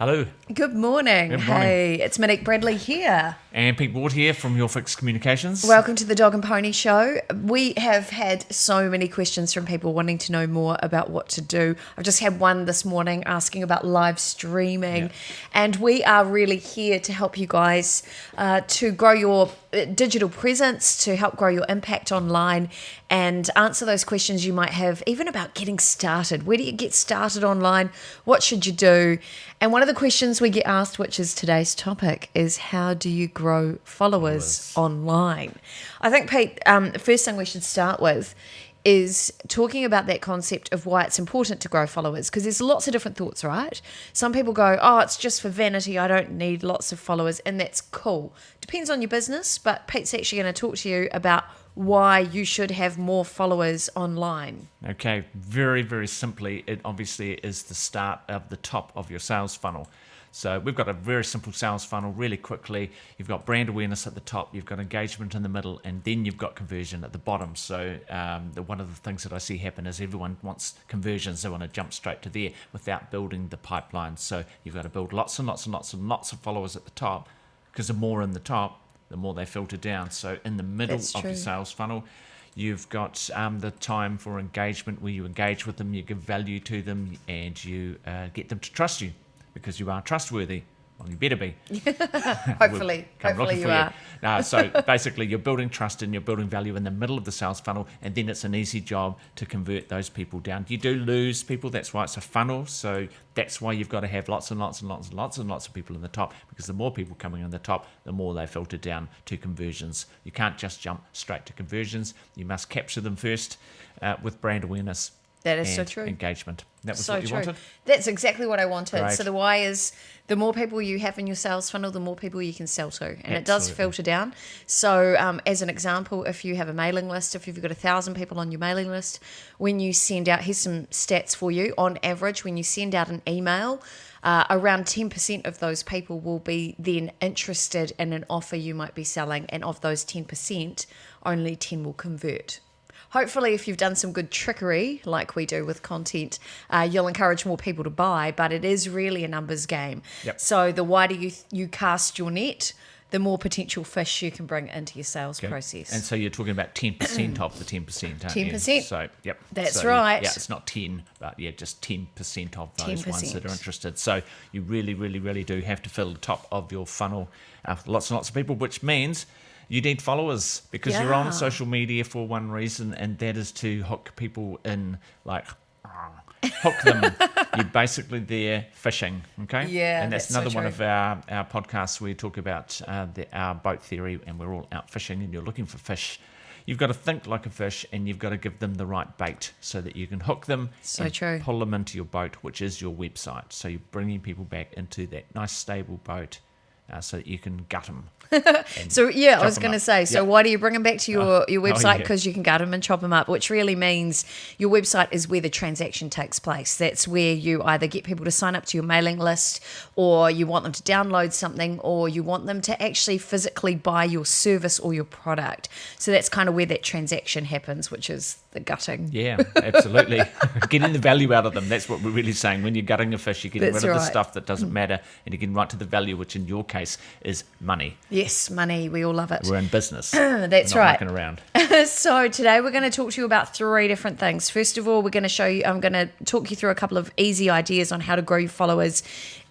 Hello. Good morning. Good morning. Hey, it's Monique Bradley here. And Pete Ward here from Your Fixed Communications. Welcome to the Dog and Pony Show. We have had so many questions from people wanting to know more about what to do. I've just had one this morning asking about live streaming. Yeah. And we are really here to help you guys to grow your digital presence, to help grow your impact online and answer those questions you might have, even about getting started. Where do you get started online? What should you do? And one of the questions we get asked, which is today's topic, is how do you grow followers online? I think, Pete, the first thing we should start with is talking about that concept of why it's important to grow followers, because there's lots of different thoughts, right? Some people go, oh, it's just for vanity, I don't need lots of followers, and that's cool. Depends on your business, but Pete's actually going to talk to you about why you should have more followers online. Okay, very, very simply, it obviously is the start of the top of your sales funnel. So we've got a very simple sales funnel really quickly. You've got brand awareness at the top, you've got engagement in the middle, and then you've got conversion at the bottom. So one of the things that I see happen is everyone wants conversions. They want to jump straight to there without building the pipeline. So you've got to build lots and lots and lots and lots of followers at the top, because the more in the top, the more they filter down. So in the middle of your sales funnel, you've got the time for engagement, where you engage with them, you give value to them, and you get them to trust you, because you are trustworthy. Well, you better be. Hopefully you are. So basically, you're building trust and you're building value in the middle of the sales funnel, and then it's an easy job to convert those people down. You do lose people, that's why it's a funnel. So that's why you've got to have lots and lots and lots and lots and lots of people in the top, because the more people coming in the top, the more they filter down to conversions. You can't just jump straight to conversions. You must capture them first with brand awareness. That is so true. Engagement. That was so what you true. wanted? That's exactly what I wanted. Great. So the why is the more people you have in your sales funnel, the more people you can sell to. And it does filter down. So as an example, if you have a mailing list, if you've got 1,000 people on your mailing list, when you send out, here's some stats for you. On average, when you send out an email, around 10% of those people will be then interested in an offer you might be selling. And of those 10%, only 10 will convert. Hopefully, if you've done some good trickery, like we do with content, you'll encourage more people to buy, but it is really a numbers game. Yep. So the wider you cast your net, the more potential fish you can bring into your sales process. And so you're talking about 10% of the 10%, aren't you? 10%. So, yep. That's right. Yeah, it's not 10, but yeah, just 10% of those 10%. ones that are interested. So you really, really, really do have to fill the top of your funnel with lots and lots of people, which means you need followers, because you're on social media for one reason, and that is to hook people in, like hook them. You're basically there fishing, okay? Yeah, and that's so another one true. of our podcasts where we talk about our boat theory, and we're all out fishing, and you're looking for fish. You've got to think like a fish, and you've got to give them the right bait so that you can hook them and pull them into your boat, which is your website. So you're bringing people back into that nice stable boat so that you can gut them. So yeah, I was going to say, so why do you bring them back to your website? Yeah. Because you can gut them and chop them up, which really means your website is where the transaction takes place. That's where you either get people to sign up to your mailing list, or you want them to download something, or you want them to actually physically buy your service or your product. So that's kind of where that transaction happens, which is the gutting. Yeah, absolutely. Getting the value out of them. That's what we're really saying. When you're gutting a fish, you're getting rid of the stuff that doesn't matter, and you're getting right to the value, which in your case is money. Yes, money. We all love it. We're in business. That's we're not right. mucking around. So today we're going to talk to you about 3 different things. First of all, I'm going to talk you through a couple of easy ideas on how to grow your followers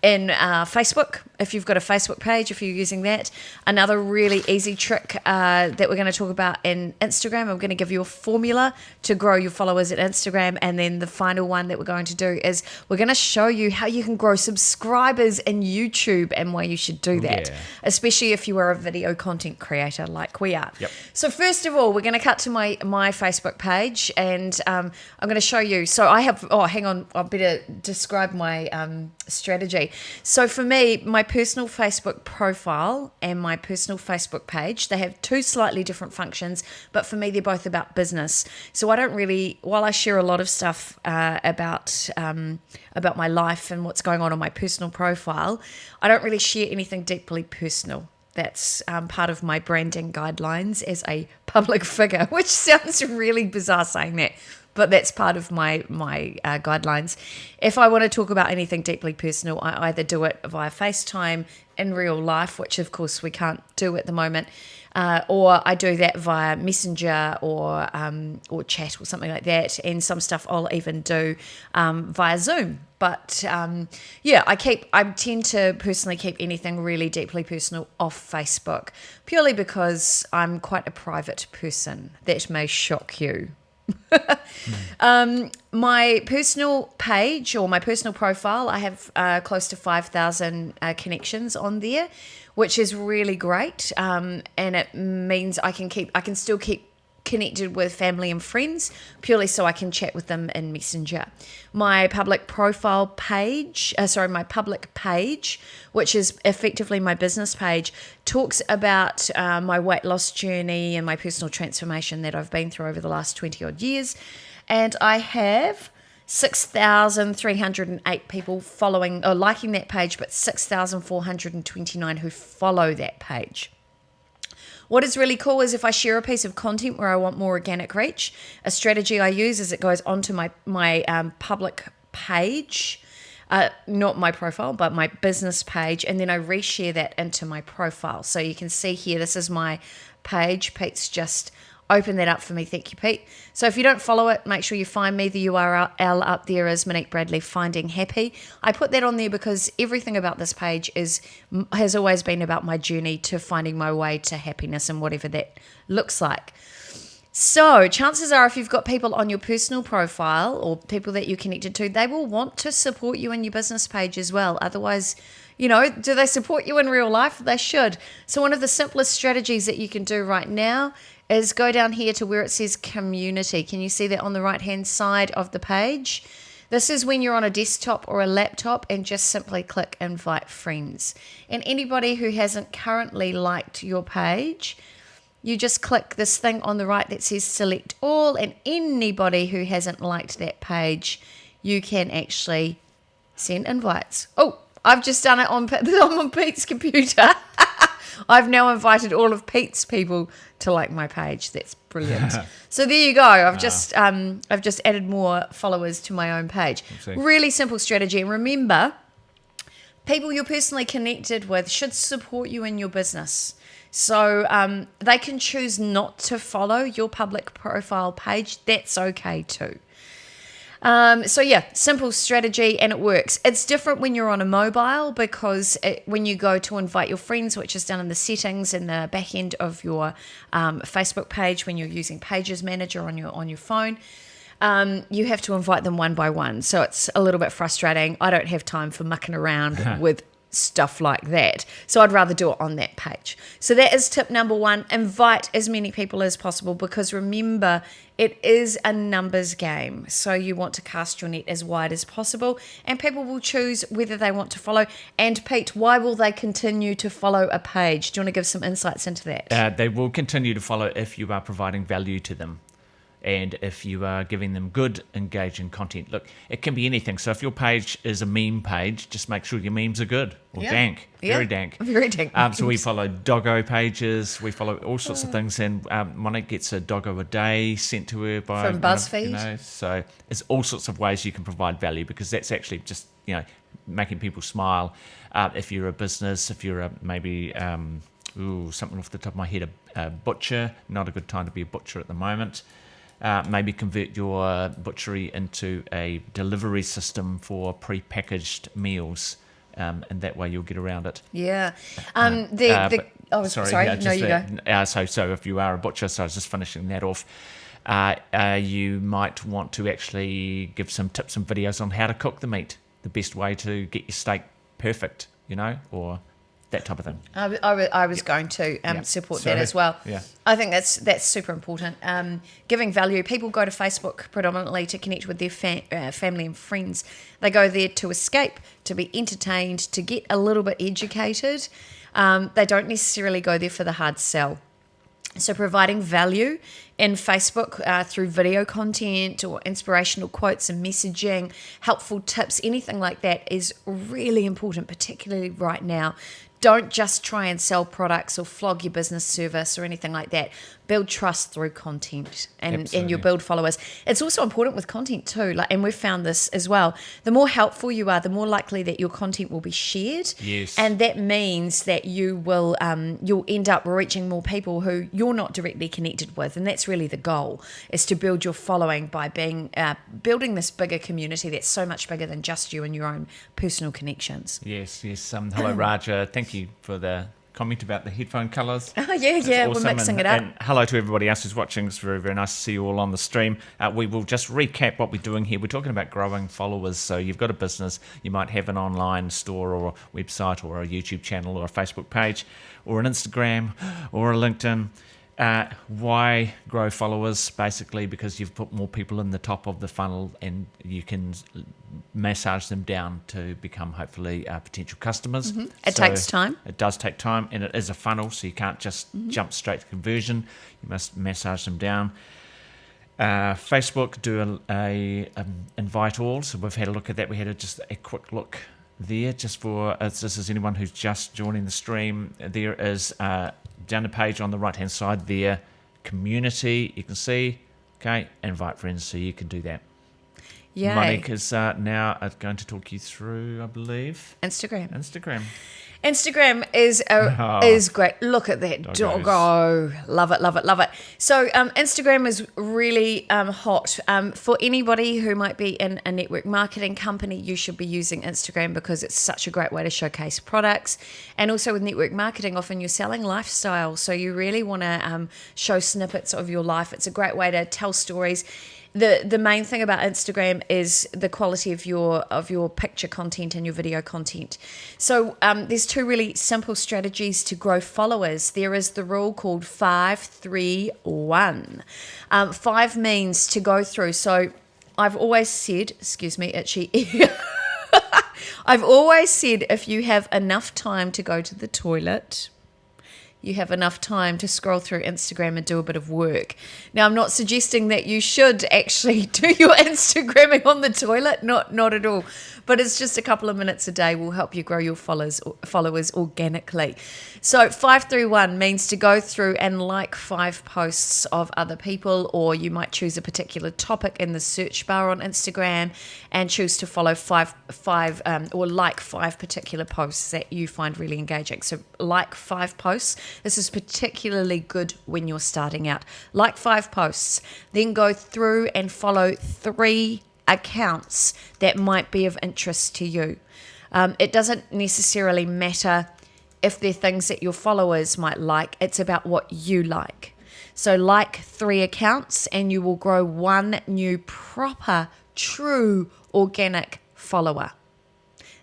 in Facebook, if you've got a Facebook page, if you're using that. Another really easy trick that we're going to talk about in Instagram. I'm going to give you a formula to grow your followers at Instagram. And then the final one that we're going to do is we're going to show you how you can grow subscribers in YouTube and why you should do that, especially if you are a video content creator like we are. Yep. So first of all, we're going to cut to my Facebook page, and I'm going to show you. So I have, hang on, I better describe my strategy. So for me, my personal Facebook profile and my personal Facebook page, they have 2 slightly different functions, but for me, they're both about business. So I don't really, while I share a lot of stuff about my life and what's going on my personal profile, I don't really share anything deeply personal. That's part of my branding guidelines as a public figure, which sounds really bizarre saying that. but that's part of my guidelines. If I want to talk about anything deeply personal, I either do it via FaceTime in real life, which of course we can't do at the moment, or I do that via Messenger or chat or something like that. And some stuff I'll even do via Zoom. But I tend to personally keep anything really deeply personal off Facebook, purely because I'm quite a private person. That may shock you. My personal page or my personal profile, I have close to 5,000 connections on there, which is really great, and it means I can still keep connected with family and friends, purely so I can chat with them in Messenger. My public page, which is effectively my business page, talks about my weight loss journey and my personal transformation that I've been through over the last 20 odd years. And I have 6,308 people following or liking that page, but 6,429 who follow that page. What is really cool is if I share a piece of content where I want more organic reach, a strategy I use is it goes onto my public page, not my profile, but my business page, and then I reshare that into my profile. So you can see here, this is my page. Pete's just opened that up for me. Thank you, Pete. So if you don't follow it, make sure you find me. The URL up there is Monique Bradley Finding Happy. I put that on there because everything about this page has always been about my journey to finding my way to happiness and whatever that looks like. So chances are if you've got people on your personal profile or people that you're connected to, they will want to support you in your business page as well. Otherwise, do they support you in real life? They should. So one of the simplest strategies that you can do right now is go down here to where it says community. Can you see that on the right hand side of the page? This is when you're on a desktop or a laptop and just simply click invite friends. And anybody who hasn't currently liked your page, you just click this thing on the right that says select all, and anybody who hasn't liked that page, you can actually send invites. Oh, I've just done it on Pete's computer. I've now invited all of Pete's people to like my page. That's brilliant. So there you go. I've just added more followers to my own page. Really simple strategy. And remember, people you're personally connected with should support you in your business. So they can choose not to follow your public profile page. That's okay too. Simple strategy, and it works. It's different when you're on a mobile because when you go to invite your friends, which is done in the settings in the back end of your Facebook page, when you're using Pages Manager on your phone, you have to invite them one by one. So it's a little bit frustrating. I don't have time for mucking around with stuff like that. So I'd rather do it on that page. So that is tip number one. Invite as many people as possible because remember, it is a numbers game. So you want to cast your net as wide as possible and people will choose whether they want to follow. And Pete, why will they continue to follow a page? Do you want to give some insights into that? They will continue to follow if you are providing value to them. And if you are giving them good, engaging content. Look, it can be anything. So if your page is a meme page, just make sure your memes are good or dank. Very dank. Very dank. So we follow doggo pages. We follow all sorts of things. And Monique gets a doggo a day sent to her by... From BuzzFeed. So there's all sorts of ways you can provide value because that's actually just, making people smile. If you're a business, if you're maybe... something off the top of my head, a butcher. Not a good time to be a butcher at the moment. Maybe convert your butchery into a delivery system for pre-packaged meals, and that way you'll get around it. Yeah. You go. So if you are a butcher, so I was just finishing that off, you might want to actually give some tips and videos on how to cook the meat, the best way to get your steak perfect, or that type of thing. I was going to support that as well. Yeah. I think that's super important. Giving value. People go to Facebook predominantly to connect with their family and friends. They go there to escape, to be entertained, to get a little bit educated. They don't necessarily go there for the hard sell. So providing value in Facebook through video content or inspirational quotes and messaging, helpful tips, anything like that is really important, particularly right now. don't just try and sell products or flog your business service or anything like that. Build trust through content and you'll build followers. It's also important with content too. And we've found this as well. The more helpful you are, the more likely that your content will be shared. Yes. And that means that you will you'll end up reaching more people who you're not directly connected with. And that's really the goal, is to build your following by building this bigger community that's so much bigger than just you and your own personal connections. Yes. Hello, Raja. Thank you for the comment about the headphone colours. Oh, yeah, awesome. we're mixing it up. And hello to everybody else who's watching. It's very, very nice to see you all on the stream. We will just recap what we're doing here. We're talking about growing followers. So you've got a business, you might have an online store or a website or a YouTube channel or a Facebook page or an Instagram or a LinkedIn. Why grow followers? Basically because you've put more people in the top of the funnel and you can massage them down to become hopefully potential customers. Mm-hmm. It takes time. It does take time, and it is a funnel, so you can't just jump straight to conversion. You must massage them down. Facebook do a invite all, so we've had a look at that. We had just a quick look there, just for this is anyone who's just joining the stream. There is down the page on the right hand side there, community. You can see, okay, invite friends, so you can do that. Yay. Monique is now going to talk you through, I believe, Instagram is great. Look at that doggo. Love it. So Instagram is really hot. For anybody who might be in a network marketing company, you should be using Instagram because it's such a great way to showcase products. And also with network marketing, often you're selling lifestyle. So you really want to show snippets of your life. It's a great way to tell stories. The main thing about Instagram is the quality of your picture content and your video content. So there's two really simple strategies to grow followers. There is the rule called 5-3-1. 5 means to go through. So I've always said, I've always said if you have enough time to go to the toilet, you have enough time to scroll through Instagram and do a bit of work. Now, I'm not suggesting that you should actually do your Instagramming on the toilet, not at all. But it's just a couple of minutes a day will help you grow your followers organically. So 5-3-1 means to go through and like 5 posts of other people, or you might choose a particular topic in the search bar on Instagram and choose to follow five or like 5 particular posts that you find really engaging. So like 5 posts. This is particularly good when you're starting out. Like 5 posts, then go through and follow 3 accounts that might be of interest to you. It doesn't necessarily matter if they're things that your followers might like. It's about what you like. So like 3 accounts and you will grow 1 new proper, true, organic follower.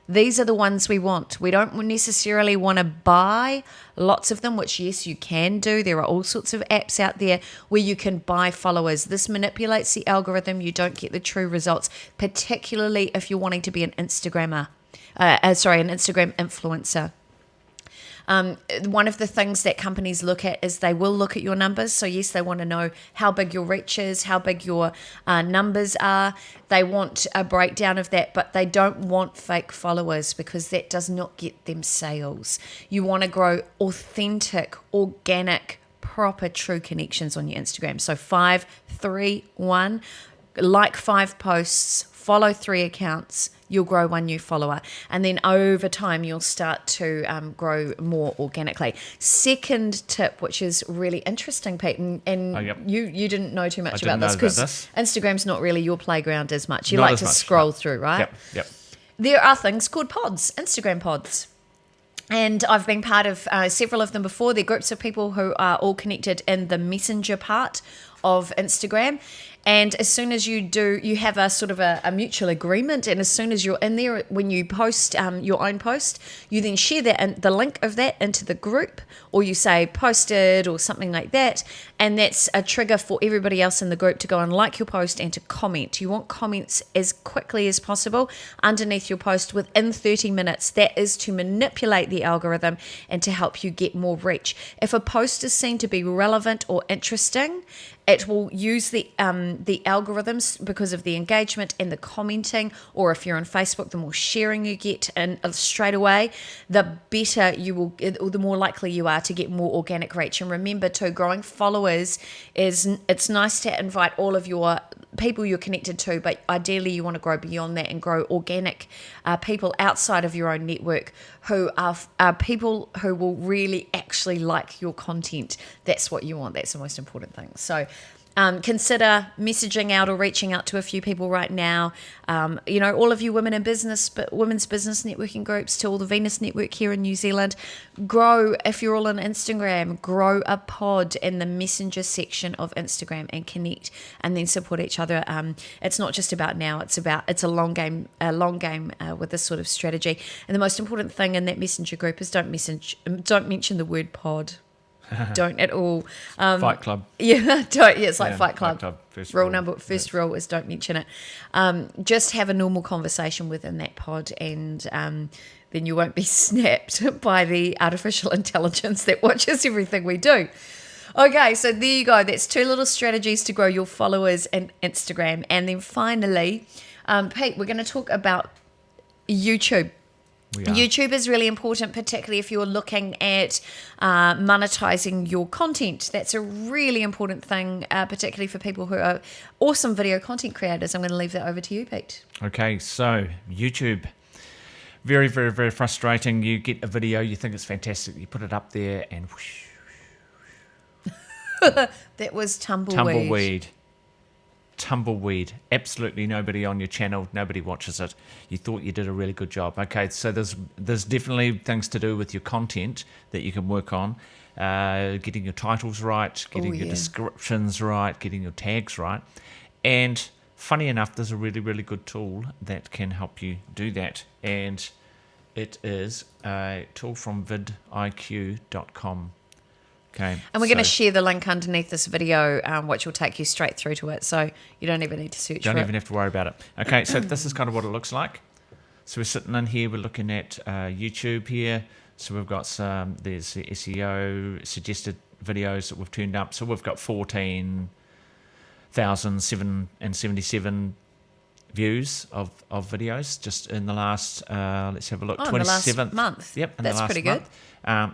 These are the ones we want. We don't necessarily want to buy lots of them, which yes, you can do. There are all sorts of apps out there where you can buy followers. This manipulates the algorithm. You don't get the true results, particularly if you're wanting to be an Instagram influencer. One of the things that companies look at is they will look at your numbers. So yes, they want to know how big your reach is, how big your numbers are. They want a breakdown of that, but they don't want fake followers because that does not get them sales. You want to grow authentic, organic, proper, true connections on your Instagram. So 5-3-1, like 5 posts, follow 3 accounts, you'll grow 1 new follower. And then over time, you'll start to grow more organically. Second tip, which is really interesting, Pete, and you didn't know too much about this because Instagram's not really your playground as much. You like to scroll through, right? Yep. There are things called pods, Instagram pods. And I've been part of several of them before. They're groups of people who are all connected in the messenger part of Instagram. And as soon as you do, you have a sort of a mutual agreement. And as soon as you're in there, when you post your own post, you then share that and the link of that into the group, or you say posted or something like that. And that's a trigger for everybody else in the group to go and like your post and to comment. You want comments as quickly as possible underneath your post within 30 minutes. That is to manipulate the algorithm and to help you get more reach. If a post is seen to be relevant or interesting, it will use the the algorithms because of the engagement and the commenting, or if you're on Facebook, the more sharing you get and straight away, the better you will, or the more likely you are to get more organic reach. And remember too, growing followers it's nice to invite all of your people you're connected to, but ideally you want to grow beyond that and grow organic people outside of your own network who are people who will really actually like your content. That's what you want. That's the most important thing. So consider messaging out or reaching out to a few people right now. All of you women in business, but women's business networking groups, to all the Venus Network here in New Zealand. Grow, if you're all on Instagram, grow a pod in the messenger section of Instagram and connect and then support each other. It's not just about now, it's a long game with this sort of strategy. And the most important thing in that messenger group is don't mention the word pod. Don't at all. Fight Club. Yeah, don't. Yeah, it's like Fight Club. First rule is don't mention it. Just have a normal conversation within that pod, and then you won't be snapped by the artificial intelligence that watches everything we do. Okay, so there you go. That's 2 little strategies to grow your followers and Instagram. And then finally, Pete, we're going to talk about YouTube. YouTube is really important, particularly if you're looking at monetizing your content. That's a really important thing, particularly for people who are awesome video content creators. I'm going to leave that over to you, Pete. Okay, so YouTube. Very, very, very frustrating. You get a video, you think it's fantastic, you put it up there and whoosh. That was tumbleweed. Tumbleweed. Absolutely nobody on your channel, nobody watches it. You thought you did a really good job. Okay, so there's definitely things to do with your content that you can work on. Getting your titles right, getting your descriptions right, getting your tags right. And funny enough, there's a really, really good tool that can help you do that. And it is a tool from vidiq.com. Okay, and we're going to share the link underneath this video, which will take you straight through to it, so you don't even need to search for it. Don't even have to worry about it. Okay, so this is kind of what it looks like. So we're sitting in here, we're looking at YouTube here. So we've got there's the SEO suggested videos that we've turned up. So we've got 14,777 views of videos just in the last, let's have a look, 27th. In the last month. Yep, that's pretty good.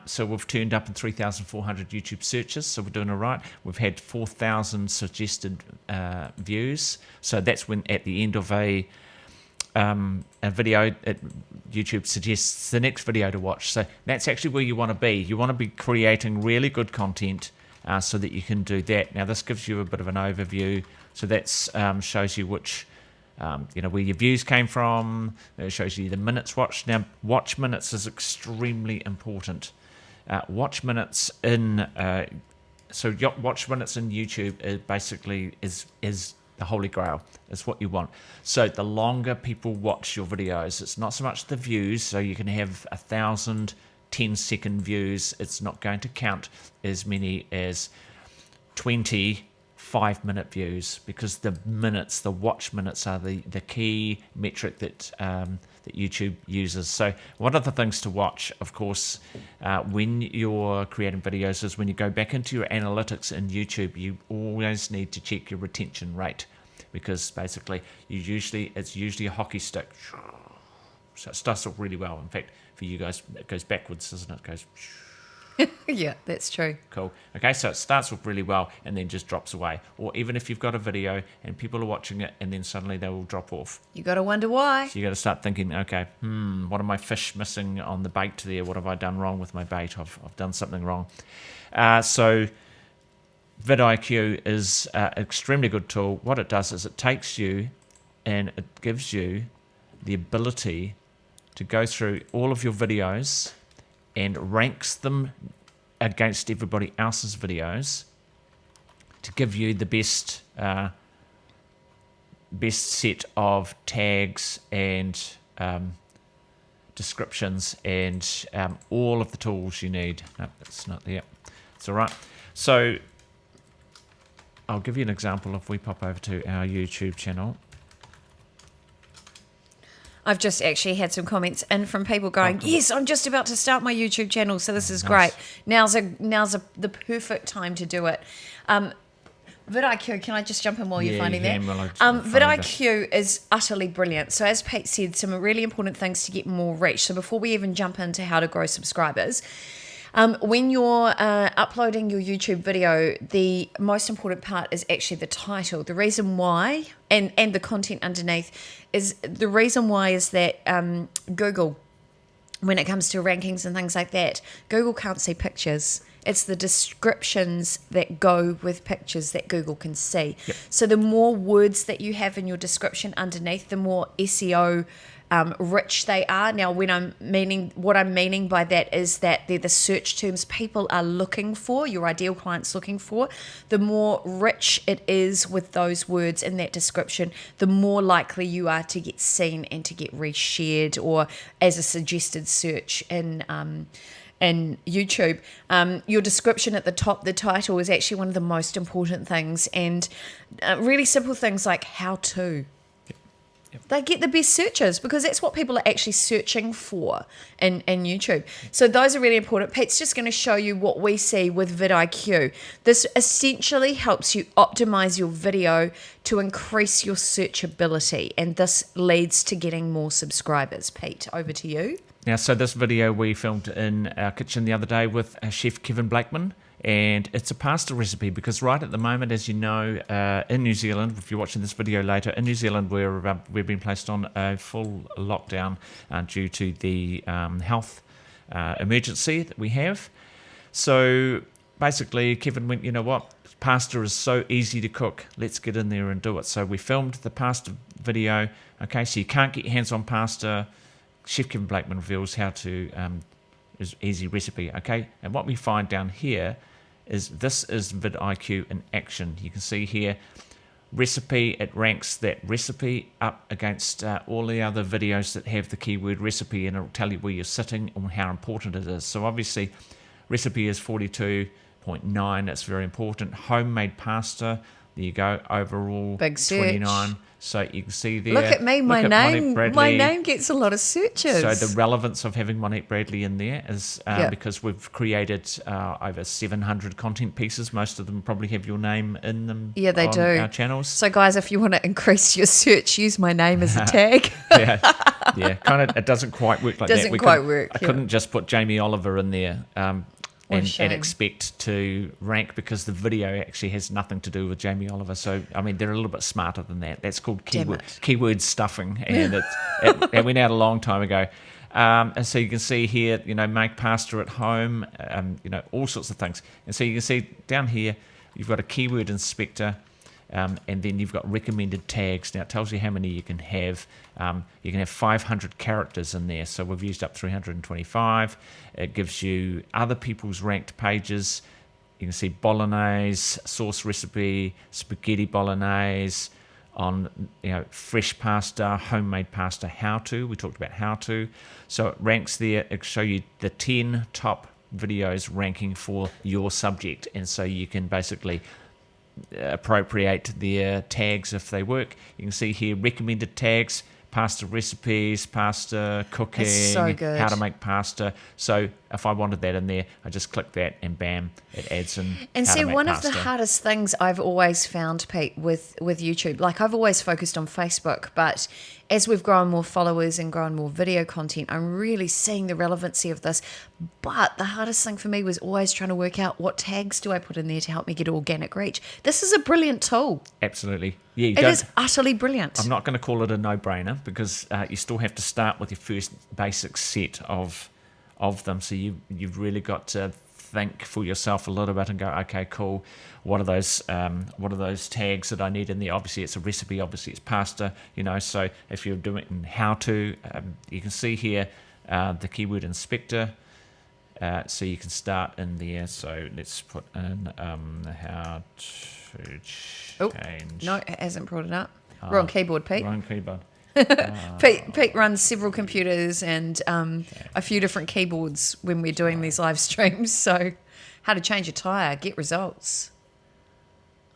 So we've turned up in 3,400 YouTube searches, so we're doing all right. We've had 4,000 suggested views, so that's when at the end of a video, YouTube suggests the next video to watch. So that's actually where you want to be. You want to be creating really good content so that you can do that. Now this gives you a bit of an overview, so that shows you which where your views came from. It shows you the minutes watched. Now, watch minutes is extremely important. Watch minutes in YouTube basically is the holy grail. It's what you want. So the longer people watch your videos, it's not so much the views. So you can have 1,000 10-second views. It's not going to count as many as 20 5-minute views, because the watch minutes are the key metric that YouTube uses. So one of the things to watch, of course, when you're creating videos is when you go back into your analytics in YouTube, you always need to check your retention rate, because basically it's usually a hockey stick. So it starts off really well. In fact, for you guys, it goes backwards, doesn't it? It goes... Yeah, that's true. Cool. Okay, so it starts off really well and then just drops away. Or even if you've got a video and people are watching it and then suddenly they will drop off. You got to wonder why. So you got to start thinking, okay, what are my fish missing on the bait there? What have I done wrong with my bait? I've done something wrong. So vidIQ is an extremely good tool. What it does is it takes you and it gives you the ability to go through all of your videos and ranks them against everybody else's videos to give you the best set of tags and descriptions and all of the tools you need. No, it's not there. It's all right. So I'll give you an example. If we pop over to our YouTube channel. I've just actually had some comments in from people going, yes, I'm just about to start my YouTube channel, so this is great. Now's the perfect time to do it. vidIQ, can I just jump in while you're finding you that? can, while I find vidIQ is utterly brilliant. So as Pete said, some really important things to get more reach. So before we even jump into how to grow subscribers, when you're uploading your YouTube video, the most important part is actually the title. The reason why, and the content underneath, is the reason why is that Google, when it comes to rankings and things like that, Google can't see pictures. It's the descriptions that go with pictures that Google can see. Yep. So the more words that you have in your description underneath, the more SEO rich they are. Now, what I'm meaning by that is that they're the search terms people are looking for, your ideal client's looking for. The more rich it is with those words in that description, the more likely you are to get seen and to get reshared or as a suggested search in YouTube. Your description at the top, the title, is actually one of the most important things, and really simple things like how to. They get the best searches because that's what people are actually searching for in YouTube. So those are really important. Pete's just going to show you what we see with vidIQ. This essentially helps you optimize your video to increase your searchability, and this leads to getting more subscribers. Pete, over to you. Now, so this video we filmed in our kitchen the other day with Chef Kevin Blakeman, and it's a pasta recipe because right at the moment, as you know, in New Zealand, if you're watching this video later, in New Zealand we've been placed on a full lockdown due to the health emergency that we have. So basically, Kevin went, you know what, pasta is so easy to cook, let's get in there and do it. So we filmed the pasta video. Okay, so you can't get your hands on pasta. Chef Kevin Blakeman reveals how to is easy recipe. Okay, and what we find down here is this is vidIQ in action. You can see here recipe. It ranks that recipe up against all the other videos that have the keyword recipe, and it'll tell you where you're sitting and how important it is. So obviously, recipe is 42.9. That's very important. Homemade pasta. There you go. Overall, big search. 29. So you can see there. Look at me, my name gets a lot of searches. So the relevance of having Monique Bradley in there is because we've created over 700 content pieces. Most of them probably have your name in them. Yeah, they do. Our channels. So guys, if you want to increase your search, use my name as a tag. yeah, kind of. It doesn't quite work like that. Doesn't quite work. I couldn't just put Jamie Oliver in there. And expect to rank because the video actually has nothing to do with Jamie Oliver. So, I mean, they're a little bit smarter than that. That's called keyword stuffing, and it went out a long time ago. And so you can see here, you know, make pasta at home, you know, all sorts of things. And so you can see down here, you've got a keyword inspector, and then you've got recommended tags. Now it tells you how many you can have. You can have 500 characters in there, so we've used up 325. It gives you other people's ranked pages. You can see bolognese, sauce recipe, spaghetti bolognese, on, you know, fresh pasta, homemade pasta, how to. We talked about how to. So it ranks there. It'll show you the 10 top videos ranking for your subject, and so you can basically appropriate their tags if they work. You can see here recommended tags: pasta recipes, pasta cooking, so good. How to make pasta. So if I wanted that in there, I just click that and bam, it adds in. And how see, to make one pasta. of the hardest things I've always found, Pete, with YouTube, like I've always focused on Facebook, but as we've grown more followers and grown more video content, I'm really seeing the relevancy of this. But the hardest thing for me was always trying to work out what tags do I put in there to help me get organic reach. This is a brilliant tool. Absolutely. Yeah, it is utterly brilliant. I'm not going to call it a no-brainer because you still have to start with your first basic set of them. So you've really got to think for yourself a little bit and go, okay, cool. What are those tags that I need in there? Obviously, it's a recipe. Obviously, it's pasta. You know, so if you're doing it in how to, you can see here the keyword inspector. So you can start in there. So let's put in how to change. No, it hasn't brought it up. Wrong keyboard, Pete. Wrong keyboard. Pete runs several computers and a few different keyboards when we're doing these live streams. So how to change a tyre, get results.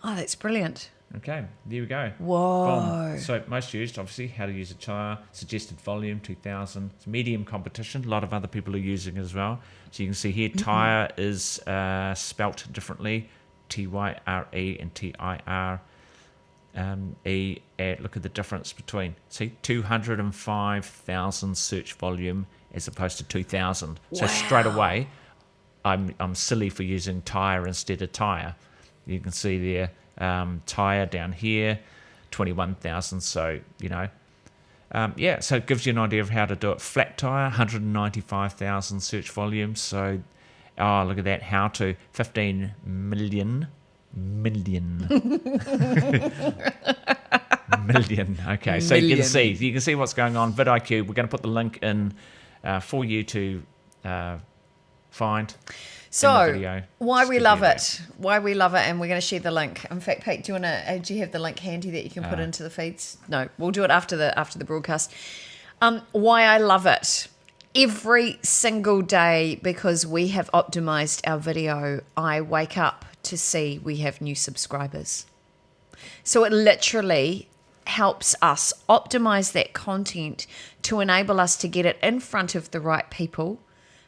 Oh, that's brilliant. Okay, there we go. Whoa. Boom. So most used, obviously, how to use a tyre, suggested volume, 2000. It's medium competition. A lot of other people are using it as well. So you can see here, tyre is spelt differently. Tyre and TIRE. Look at the difference between, see, 205,000 search volume as opposed to 2,000. So straight away, I'm silly for using tire instead of tire. You can see there, tire down here, 21,000. So, so it gives you an idea of how to do it. Flat tire, 195,000 search volume. So, look at that, how to, 15 million. Million. Okay, so you can see what's going on. vidIQ, we're going to put the link in for you to find. So why we love it, and we're going to share the link. In fact, Pete, do you have the link handy that you can put into the feeds? No, we'll do it after the broadcast. Why I love it. Every single day, because we have optimized our video, I wake up to see we have new subscribers. So it literally helps us optimize that content to enable us to get it in front of the right people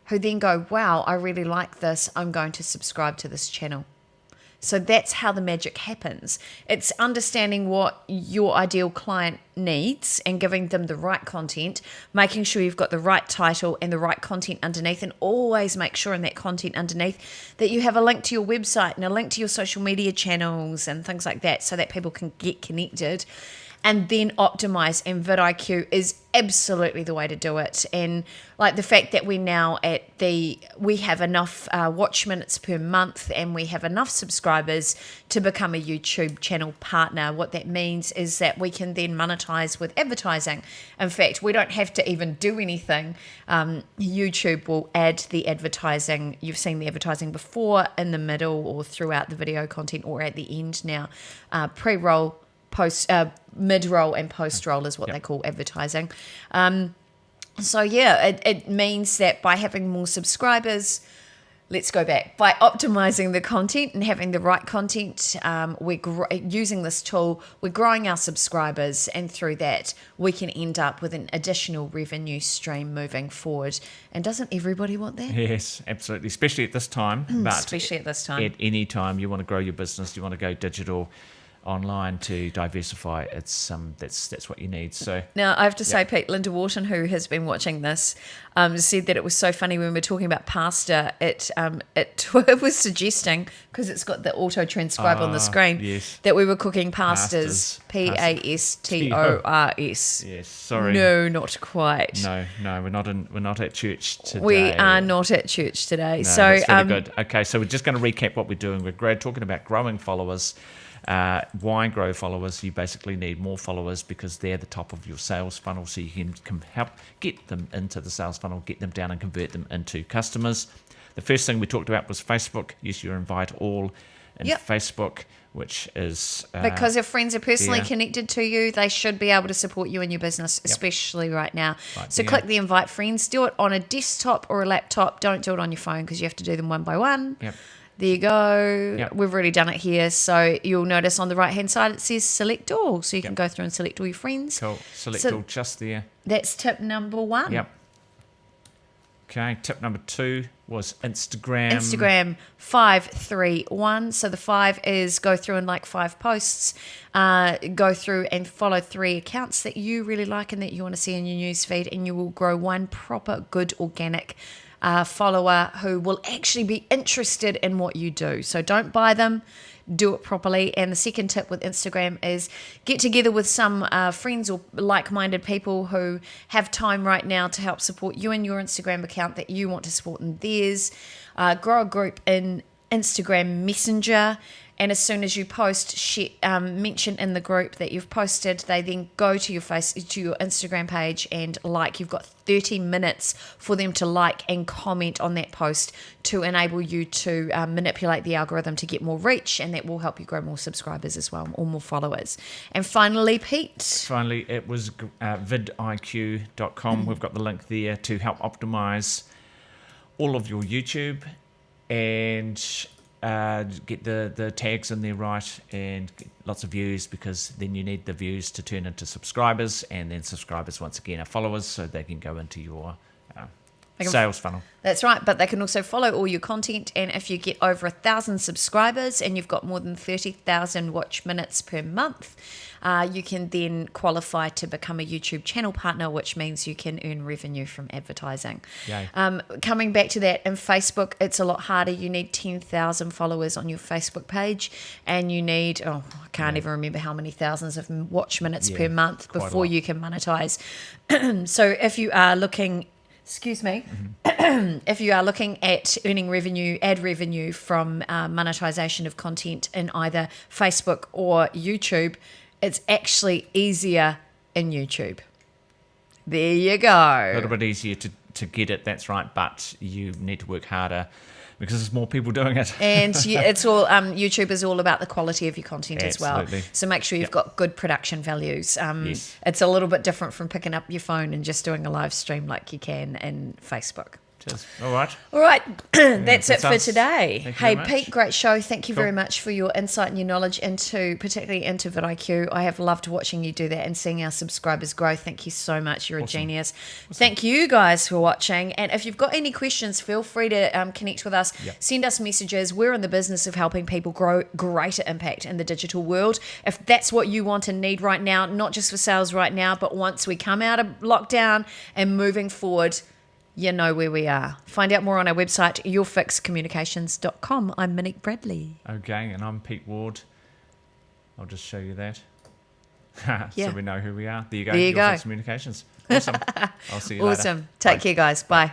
who then go, wow, I really like this. I'm going to subscribe to this channel. So that's how the magic happens. It's understanding what your ideal client needs and giving them the right content, making sure you've got the right title and the right content underneath, and always make sure in that content underneath that you have a link to your website and a link to your social media channels and things like that so that people can get connected. And then optimize, and vidIQ is absolutely the way to do it. And like the fact that we're now we have enough watch minutes per month and we have enough subscribers to become a YouTube channel partner. What that means is that we can then monetize with advertising. In fact, we don't have to even do anything. YouTube will add the advertising. You've seen the advertising before, in the middle or throughout the video content, or at the end now. Pre-roll, mid-roll and post-roll is what they call advertising. It means that by having more subscribers, let's go back, by optimizing the content and having the right content, using this tool, we're growing our subscribers, and through that we can end up with an additional revenue stream moving forward. And doesn't everybody want that? Yes, absolutely, especially at this time. Especially at this time. At any time you want to grow your business, you want to go digital, online, to diversify, it's that's what you need. So now I have to say, Pete, Linda Wharton, who has been watching this, said that it was so funny when we were talking about pasta. It was suggesting, because it's got the auto transcribe on the screen, that we were cooking pastas. PASTORS. Yes, sorry. No, not quite. No, we're not at church today. We are not at church today. No, so that's really good. Okay, so we're just going to recap what we're doing. We're talking about growing followers. Why grow followers? You basically need more followers because they're the top of your sales funnel, so you can help get them into the sales funnel, get them down and convert them into customers. The first thing we talked about was Facebook. Use your invite all in Facebook, which is because if friends are personally connected to you, they should be able to support you in your business, especially right now. So click the invite friends. Do it on a desktop or a laptop. Don't do it on your phone because you have to do them one by one. There you go. We've already done it here. So you'll notice on the right-hand side it says select all. So you can go through and select all your friends. Cool. Select all just there. That's tip number 1. Okay, tip number 2 was Instagram. Instagram 531. So the 5 is go through and like 5 posts. Go through and follow 3 accounts that you really like and that you want to see in your newsfeed, and you will grow one proper good organic follower who will actually be interested in what you do. So don't buy them, do it properly. And the second tip with Instagram is get together with some friends or like-minded people who have time right now to help support you in your Instagram account that you want to support in theirs. Grow a group in Instagram Messenger, and as soon as you post, mention in the group that you've posted. They then go to your Instagram page and like. You've got 30 minutes for them to like and comment on that post to enable you to manipulate the algorithm to get more reach, and that will help you grow more subscribers as well, or more followers. And finally, Pete. Finally, it was vidiq.com. We've got the link there to help optimize all of your YouTube and get the tags in there right and get lots of views, because then you need the views to turn into subscribers, and then subscribers once again are followers, so they can go into your sales funnel. That's right, but they can also follow all your content, and if you get over 1,000 subscribers and you've got more than 30,000 watch minutes per month, you can then qualify to become a YouTube channel partner, which means you can earn revenue from advertising. Yay. Coming back to that, in Facebook, it's a lot harder. You need 10,000 followers on your Facebook page, and you need, I can't even remember how many thousands of watch minutes per month quite a before lot. you can monetize. So if you are looking... Excuse me. If you are looking at earning revenue, ad revenue from monetization of content in either Facebook or YouTube, it's actually easier in YouTube. There you A go. little bit easier to get it, that's right, but you need to work harder because there's more people doing it. And it's all YouTube is all about the quality of your content as well. Absolutely. So make sure you've got good production values. Yes. It's a little bit different from picking up your phone and just doing a live stream like you can in Facebook. Cheers. All right. All right, that's it that's for us. today. Thank you Hey, very much. Pete, great show. Thank you Cool. very much for your insight and your knowledge particularly into vidIQ. I have loved watching you do that and seeing our subscribers grow. Thank you so much. You're a genius. Thank you guys for watching. And if you've got any questions, feel free to connect with us. Yep. Send us messages. We're in the business of helping people grow greater impact in the digital world. If that's what you want and need right now, not just for sales right now, but once we come out of lockdown and moving forward, you know where we are. Find out more on our website, yourfixcommunications.com. I'm Monique Bradley. Okay, and I'm Pete Ward. I'll just show you that. Yeah. So we know who we are. There you go. There you Your go. Fix Communications. Awesome. I'll see you later. Awesome. Take Bye. care, guys. Bye.